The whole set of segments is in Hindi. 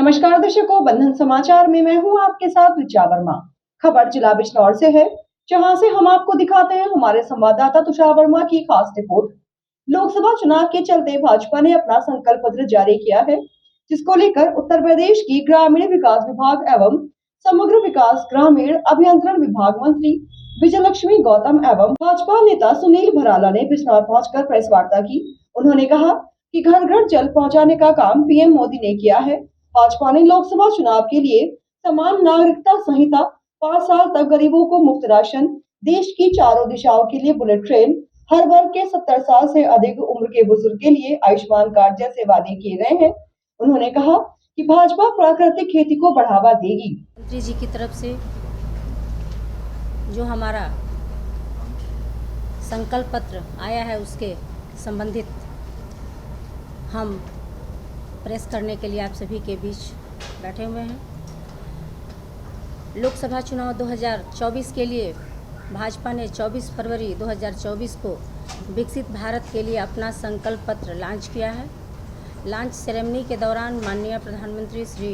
नमस्कार दर्शकों, बंधन समाचार में मैं हूं आपके साथ ऋचा वर्मा। खबर जिला बिजनौर से है, जहां से हम आपको दिखाते हैं हमारे संवाददाता तुषार वर्मा की खास रिपोर्ट। लोकसभा चुनाव के चलते भाजपा ने अपना संकल्प पत्र जारी किया है, जिसको लेकर उत्तर प्रदेश की ग्रामीण विकास विभाग एवं समग्र विकास ग्रामीण अभियंत्रण विभाग मंत्री विजयलक्ष्मी गौतम एवं भाजपा नेता सुनील भराला ने बिजनौर पहुंचकर प्रेस वार्ता की। उन्होंने कहा कि घर घर जल पहुंचाने का काम पीएम मोदी ने किया है। भाजपा ने लोकसभा चुनाव के लिए समान नागरिकता संहिता, 5 साल तक गरीबों को मुफ्त राशन, देश की चारों दिशाओं के लिए बुलेट ट्रेन, हर वर्ग के 70 साल से अधिक उम्र के बुजुर्ग के लिए आयुष्मान कार्ड जैसे वादे किए गए हैं। उन्होंने कहा कि भाजपा प्राकृतिक खेती को बढ़ावा देगी। मंत्री जी की तरफ से जो हमारा संकल्प पत्र आया है, उसके संबंधित हम प्रेस करने के लिए आप सभी के बीच बैठे हुए हैं। लोकसभा चुनाव 2024 के लिए भाजपा ने 24 फरवरी 2024 को विकसित भारत के लिए अपना संकल्प पत्र लॉन्च किया है। लॉन्च सेरेमनी के दौरान माननीय प्रधानमंत्री श्री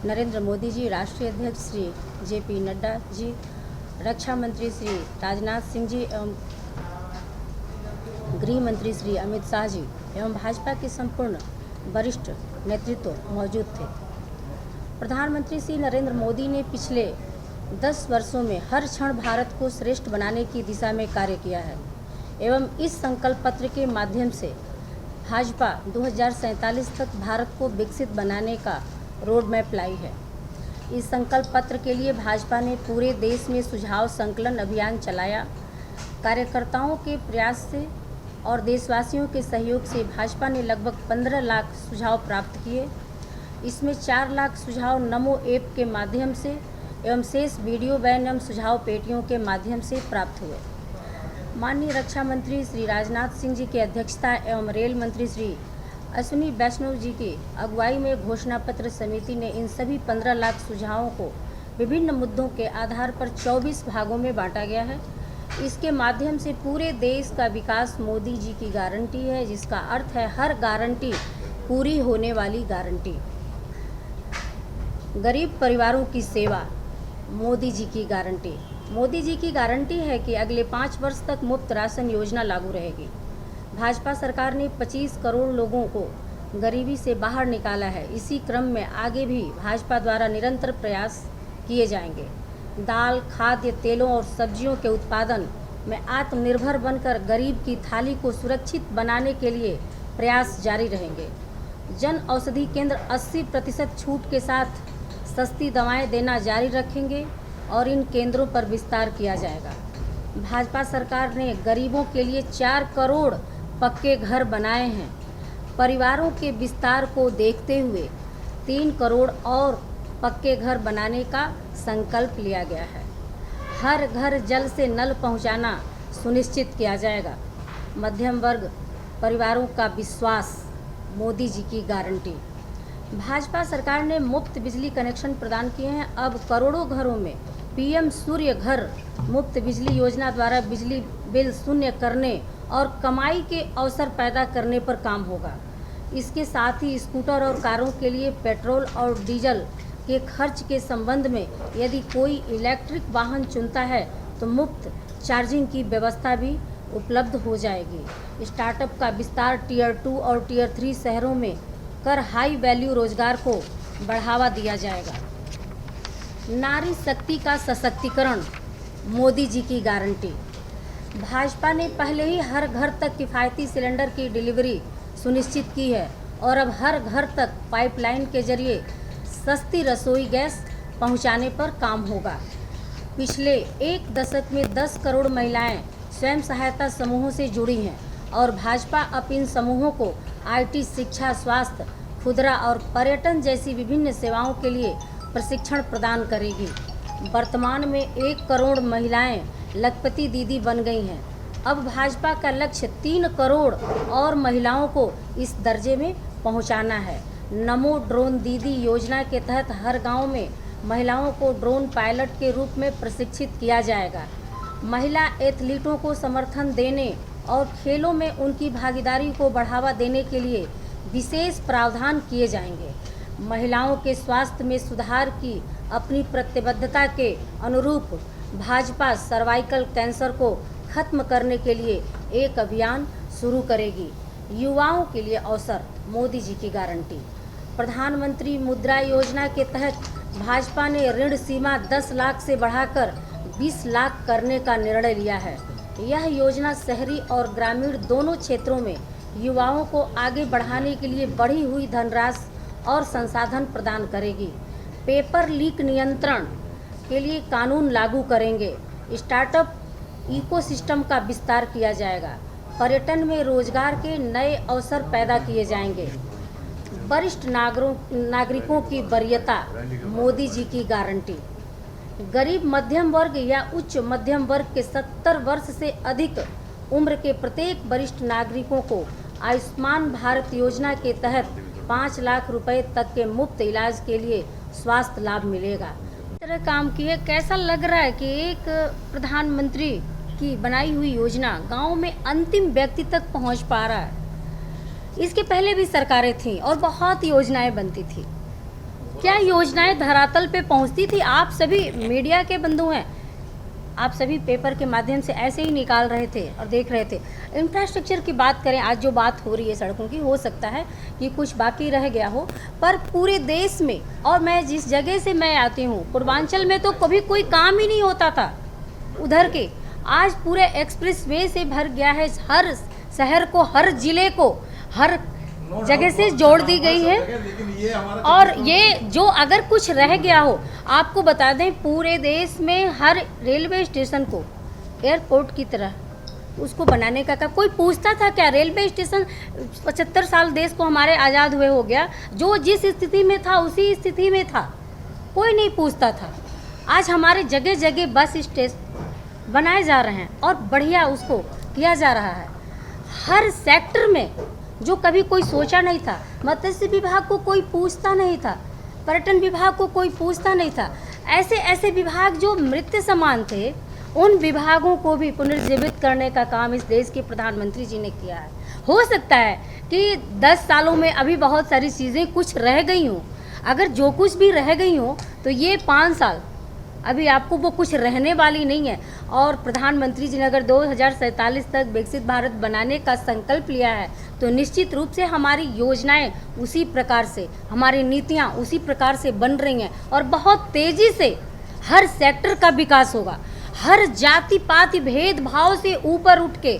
नरेंद्र मोदी जी, राष्ट्रीय अध्यक्ष श्री JP नड्डा जी, रक्षा मंत्री श्री राजनाथ सिंह जी एवं गृह मंत्री श्री अमित शाह जी एवं भाजपा के संपूर्ण वरिष्ठ नेतृत्व मौजूद थे। प्रधानमंत्री श्री नरेंद्र मोदी ने पिछले 10 वर्षों में हर क्षण भारत को श्रेष्ठ बनाने की दिशा में कार्य किया है एवं इस संकल्प पत्र के माध्यम से भाजपा 2047 तक भारत को विकसित बनाने का रोड मैप लाई है। इस संकल्प पत्र के लिए भाजपा ने पूरे देश में सुझाव संकलन अभियान चलाया। कार्यकर्ताओं के प्रयास से और देशवासियों के सहयोग से भाजपा ने लगभग 15 लाख सुझाव प्राप्त किए। इसमें 4 लाख सुझाव नमो ऐप के माध्यम से एवं शेष वीडियो वैन एवं सुझाव पेटियों के माध्यम से प्राप्त हुए। माननीय रक्षा मंत्री श्री राजनाथ सिंह जी की अध्यक्षता एवं रेल मंत्री श्री अश्विनी वैष्णव जी की अगुवाई में घोषणा पत्र समिति ने इन सभी 15 लाख सुझावों को विभिन्न मुद्दों के आधार पर 24 भागों में बांटा गया है। इसके माध्यम से पूरे देश का विकास मोदी जी की गारंटी है, जिसका अर्थ है हर गारंटी पूरी होने वाली गारंटी। गरीब परिवारों की सेवा मोदी जी की गारंटी। मोदी जी की गारंटी है कि अगले 5 वर्ष तक मुफ्त राशन योजना लागू रहेगी। भाजपा सरकार ने 25 करोड़ लोगों को गरीबी से बाहर निकाला है। इसी क्रम में आगे भी भाजपा द्वारा निरंतर प्रयास किए जाएंगे। दाल, खाद्य तेलों और सब्जियों के उत्पादन में आत्मनिर्भर बनकर गरीब की थाली को सुरक्षित बनाने के लिए प्रयास जारी रहेंगे। जन औषधि केंद्र 80% छूट के साथ सस्ती दवाएं देना जारी रखेंगे और इन केंद्रों पर विस्तार किया जाएगा। भाजपा सरकार ने गरीबों के लिए 4 करोड़ पक्के घर बनाए हैं। परिवारों के विस्तार को देखते हुए 3 करोड़ और पक्के घर बनाने का संकल्प लिया गया है। हर घर जल से नल पहुंचाना सुनिश्चित किया जाएगा। मध्यम वर्ग परिवारों का विश्वास मोदी जी की गारंटी। भाजपा सरकार ने मुफ्त बिजली कनेक्शन प्रदान किए हैं। अब करोड़ों घरों में PM सूर्य घर मुफ्त बिजली योजना द्वारा बिजली बिल शून्य करने और कमाई के अवसर पैदा करने पर काम होगा। इसके साथ ही स्कूटर और कारों के लिए पेट्रोल और डीजल के खर्च के संबंध में यदि कोई इलेक्ट्रिक वाहन चुनता है तो मुफ्त चार्जिंग की व्यवस्था भी उपलब्ध हो जाएगी। स्टार्टअप का विस्तार टियर 2 और टियर 3 शहरों में कर हाई वैल्यू रोजगार को बढ़ावा दिया जाएगा। नारी शक्ति का सशक्तिकरण मोदी जी की गारंटी। भाजपा ने पहले ही हर घर तक किफ़ायती सिलेंडर की डिलीवरी सुनिश्चित की है और अब हर घर तक पाइपलाइन के जरिए सस्ती रसोई गैस पहुंचाने पर काम होगा। पिछले 1 दशक में 10 करोड़ महिलाएं स्वयं सहायता समूहों से जुड़ी हैं और भाजपा अब इन समूहों को IT, शिक्षा, स्वास्थ्य, खुदरा और पर्यटन जैसी विभिन्न सेवाओं के लिए प्रशिक्षण प्रदान करेगी। वर्तमान में 1 करोड़ महिलाएं लखपति दीदी बन गई हैं। अब भाजपा का लक्ष्य 3 करोड़ और महिलाओं को इस दर्जे में पहुंचाना है। नमो ड्रोन दीदी योजना के तहत हर गांव में महिलाओं को ड्रोन पायलट के रूप में प्रशिक्षित किया जाएगा। महिला एथलीटों को समर्थन देने और खेलों में उनकी भागीदारी को बढ़ावा देने के लिए विशेष प्रावधान किए जाएंगे। महिलाओं के स्वास्थ्य में सुधार की अपनी प्रतिबद्धता के अनुरूप भाजपा सर्वाइकल कैंसर को खत्म करने के लिए एक अभियान शुरू करेगी। युवाओं के लिए अवसर, मोदी जी की गारंटी। प्रधानमंत्री मुद्रा योजना के तहत भाजपा ने ऋण सीमा 10 लाख से बढ़ाकर 20 लाख करने का निर्णय लिया है। यह योजना शहरी और ग्रामीण दोनों क्षेत्रों में युवाओं को आगे बढ़ाने के लिए बढ़ी हुई धनराशि और संसाधन प्रदान करेगी। पेपर लीक नियंत्रण के लिए कानून लागू करेंगे। स्टार्टअप इकोसिस्टम का विस्तार किया जाएगा। पर्यटन में रोजगार के नए अवसर पैदा किए जाएंगे। वरिष्ठ नागरिकों की वरीयता, मोदी जी की गारंटी। गरीब मध्यम वर्ग या उच्च मध्यम वर्ग के 70 वर्ष से अधिक उम्र के प्रत्येक वरिष्ठ नागरिकों को आयुष्मान भारत योजना के तहत 5 लाख रुपए तक के मुफ्त इलाज के लिए स्वास्थ्य लाभ मिलेगा। इस तरह काम किए, कैसा लग रहा है कि एक प्रधानमंत्री की बनाई हुई योजना गांव में अंतिम व्यक्ति तक पहुंच पा रहा है। इसके पहले भी सरकारें थीं और बहुत योजनाएं बनती थी। क्या योजनाएं धरातल पे पहुंचती थी? आप सभी मीडिया के बंधु हैं, आप सभी पेपर के माध्यम से ऐसे ही निकाल रहे थे और देख रहे थे। इंफ्रास्ट्रक्चर की बात करें, आज जो बात हो रही है सड़कों की, हो सकता है कि कुछ बाकी रह गया हो, पर पूरे देश में, और मैं जिस जगह से मैं आती हूँ पूर्वांचल में, तो कभी कोई काम ही नहीं होता था उधर के। आज पूरे एक्सप्रेस वे से भर गया है। हर शहर को, हर जिले को, हर जगह से जोड़ दी गई है। और ये जो अगर कुछ रह गया हो, आपको बता दें पूरे देश में हर रेलवे स्टेशन को एयरपोर्ट की तरह उसको बनाने का कोई पूछता था क्या? रेलवे स्टेशन 75 साल देश को हमारे आज़ाद हुए हो गया, जो जिस स्थिति में था उसी स्थिति में था, कोई नहीं पूछता था। आज हमारे जगह जगह बस स्टेशन बनाए जा रहे हैं और बढ़िया उसको किया जा रहा है। हर सेक्टर में जो कभी कोई सोचा नहीं था, मत्स्य विभाग को कोई पूछता नहीं था, पर्यटन विभाग को कोई पूछता नहीं था, ऐसे ऐसे विभाग जो मृत समान थे, उन विभागों को भी पुनर्जीवित करने का काम इस देश के प्रधानमंत्री जी ने किया है। हो सकता है कि 10 सालों में अभी बहुत सारी चीज़ें कुछ रह गई हों, अगर जो कुछ भी रह गई हों तो ये 5 साल अभी आपको वो कुछ रहने वाली नहीं है। और प्रधानमंत्री जी ने अगर 2047 तक विकसित भारत बनाने का संकल्प लिया है तो निश्चित रूप से हमारी योजनाएं उसी प्रकार से, हमारी नीतियां उसी प्रकार से बन रही हैं और बहुत तेज़ी से हर सेक्टर का विकास होगा। हर जाति पाति भेदभाव से ऊपर उठ के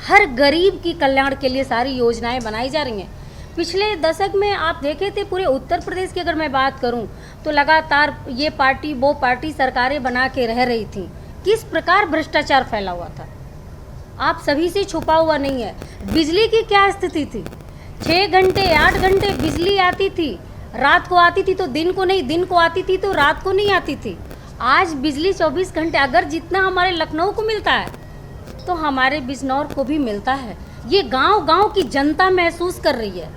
हर गरीब की कल्याण के लिए सारी योजनाएं बनाई जा रही हैं। पिछले दशक में आप देखे थे पूरे उत्तर प्रदेश की अगर मैं बात करूं तो लगातार ये पार्टी वो पार्टी सरकारें बना के रह रही थी। किस प्रकार भ्रष्टाचार फैला हुआ था, आप सभी से छुपा हुआ नहीं है। बिजली की क्या स्थिति थी? 6 घंटे 8 घंटे बिजली आती थी, रात को आती थी तो दिन को नहीं, दिन को आती थी तो रात को नहीं आती थी। आज बिजली 24 घंटे, अगर जितना हमारे लखनऊ को मिलता है तो हमारे बिजनौर को भी मिलता है। ये गांव-गांव की जनता महसूस कर रही है।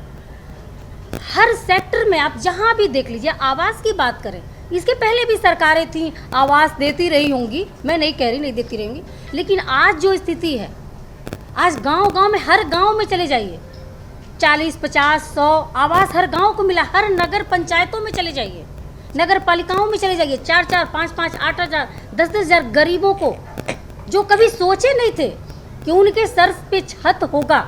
हर सेक्टर में आप जहां भी देख लीजिए। आवास की बात करें, इसके पहले भी सरकारें थीं, आवास देती रही होंगी, मैं नहीं कह रही नहीं देती रहेंगी, लेकिन आज जो स्थिति है, आज गांव-गांव में, हर गांव में चले जाइए, 40, 50, 100 आवास हर गांव को मिला। हर नगर पंचायतों में चले जाइए, नगर पालिकाओं में चले जाइए, 4-4, 5-5, 8,000, 10-10 हज़ार गरीबों को जो कभी सोचे नहीं थे कि उनके सर पे छत होगा,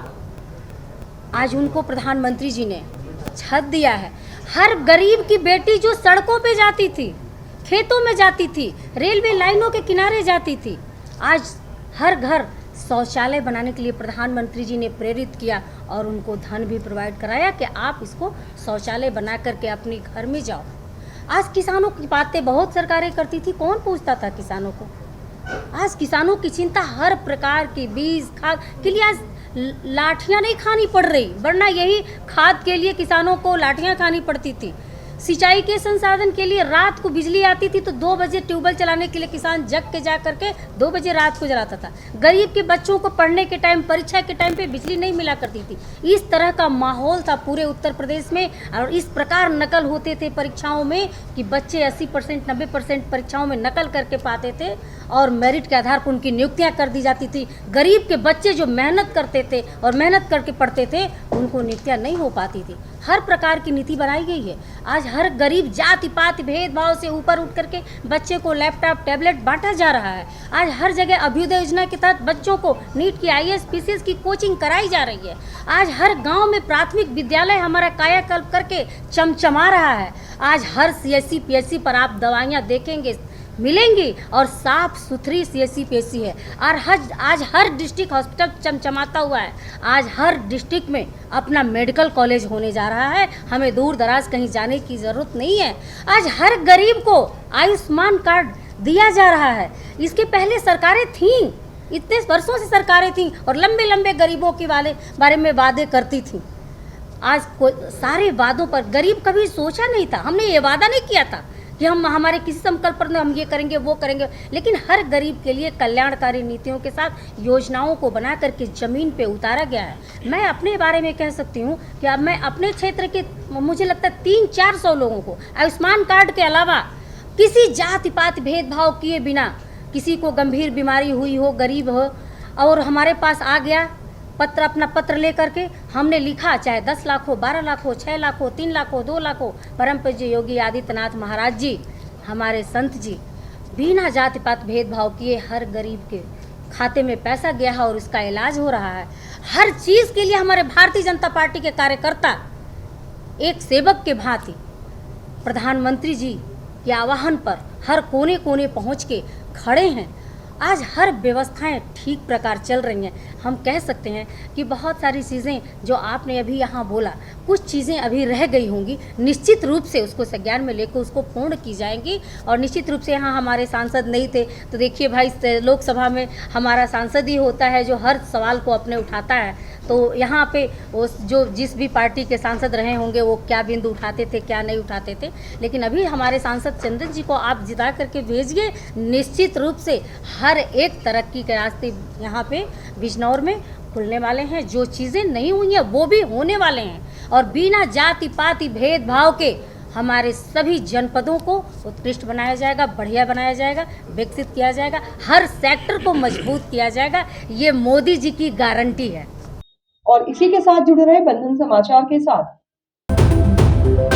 आज उनको प्रधानमंत्री जी ने छत दिया है। हर गरीब की बेटी जो सड़कों पे जाती थी, खेतों में जाती थी, रेलवे लाइनों के किनारे जाती थी, आज हर घर शौचालय बनाने के लिए प्रधानमंत्री जी ने प्रेरित किया और उनको धन भी प्रोवाइड कराया कि आप इसको शौचालय बना करके अपने घर में जाओ। आज किसानों की बातें बहुत सरकारें करती थी, कौन पूछता था किसानों को? आज किसानों की चिंता हर प्रकार की बीज खाद के लिए आज लाठियां नहीं खानी पड़ रही, वरना यही खाद के लिए किसानों को लाठियां खानी पड़ती थी। सिंचाई के संसाधन के लिए रात को बिजली आती थी तो 2 बजे ट्यूबवेल चलाने के लिए किसान जग के जा करके 2 बजे रात को जलाता था। गरीब के बच्चों को पढ़ने के टाइम, परीक्षा के टाइम पे बिजली नहीं मिला करती थी। इस तरह का माहौल था पूरे उत्तर प्रदेश में और इस प्रकार नकल होते थे परीक्षाओं में कि बच्चे 80% 90% परीक्षाओं में नकल करके पाते थे और मेरिट के आधार पर उनकी नियुक्तियाँ कर दी जाती थी। गरीब के बच्चे जो मेहनत करते थे और मेहनत करके पढ़ते थे उनको नियुक्तियाँ नहीं हो पाती थी। हर प्रकार की नीति बनाई गई है। आज हर गरीब जाति पाति भेदभाव से ऊपर उठ करके बच्चे को लैपटॉप टैबलेट बांटा जा रहा है। आज हर जगह अभ्युदय योजना के तहत बच्चों को नीट की IAS PCS की कोचिंग कराई जा रही है। आज हर गांव में प्राथमिक विद्यालय हमारा कायाकल्प करके चमचमा रहा है। आज हर CSC PSC पर आप दवाइयाँ देखेंगे मिलेंगी और साफ सुथरी CSC PSC है। और आज हर डिस्ट्रिक्ट हॉस्पिटल चमचमाता हुआ है। आज हर डिस्ट्रिक्ट में अपना मेडिकल कॉलेज होने जा रहा है। हमें दूर दराज कहीं जाने की ज़रूरत नहीं है। आज हर गरीब को आयुष्मान कार्ड दिया जा रहा है। इसके पहले सरकारें थीं, इतने वर्षों से सरकारें थीं और लंबे लंबे गरीबों के बारे में वादे करती थीं। आज सारे वादों पर गरीब कभी सोचा नहीं था। हमने ये वादा नहीं किया था कि हम हमारे किसी संकल्प पर हम ये करेंगे वो करेंगे, लेकिन हर गरीब के लिए कल्याणकारी नीतियों के साथ योजनाओं को बना करके ज़मीन पे उतारा गया है। मैं अपने बारे में कह सकती हूँ कि अब मैं अपने क्षेत्र के मुझे लगता है 300-400 लोगों को आयुष्मान कार्ड के अलावा किसी जाति पाति भेदभाव किए बिना, किसी को गंभीर बीमारी हुई हो, गरीब हो और हमारे पास आ गया अपना पत्र लेकर के, हमने लिखा चाहे 10 लाख हो, 12 लाख हो, 6 लाख हो, 3 लाख हो, 2 लाख हो, परम पूज्य योगी आदित्यनाथ महाराज जी, हमारे संत जी बिना जाति पात भेदभाव किए हर गरीब के खाते में पैसा गया है और इसका इलाज हो रहा है। हर चीज़ के लिए हमारे भारतीय जनता पार्टी के कार्यकर्ता एक सेवक के भांति प्रधानमंत्री जी के आह्वान पर हर कोने कोने पहुंच के खड़े हैं। आज हर व्यवस्थाएं ठीक प्रकार चल रही हैं। हम कह सकते हैं कि बहुत सारी चीज़ें जो आपने अभी यहाँ बोला, कुछ चीज़ें अभी रह गई होंगी, निश्चित रूप से उसको संज्ञान में लेकर उसको पूर्ण की जाएंगी। और निश्चित रूप से यहाँ हमारे सांसद नहीं थे तो देखिए भाई, लोकसभा में हमारा सांसद ही होता है जो हर सवाल को अपने उठाता है। तो यहाँ पे जिस भी पार्टी के सांसद रहे होंगे वो क्या बिंदु उठाते थे, क्या नहीं उठाते थे, लेकिन अभी हमारे सांसद चंदन जी को आप जिता करके भेजिए। निश्चित रूप से हर एक तरक्की के रास्ते यहाँ पे बिजनौर में खुलने वाले हैं। जो चीज़ें नहीं हुई हैं वो भी होने वाले हैं और बिना जाति पाति भेदभाव के हमारे सभी जनपदों को उत्कृष्ट बनाया जाएगा, बढ़िया बनाया जाएगा, विकसित किया जाएगा, हर सेक्टर को मजबूत किया जाएगा। ये मोदी जी की गारंटी है। और इसी के साथ जुड़े रहे बंधन समाचार के साथ।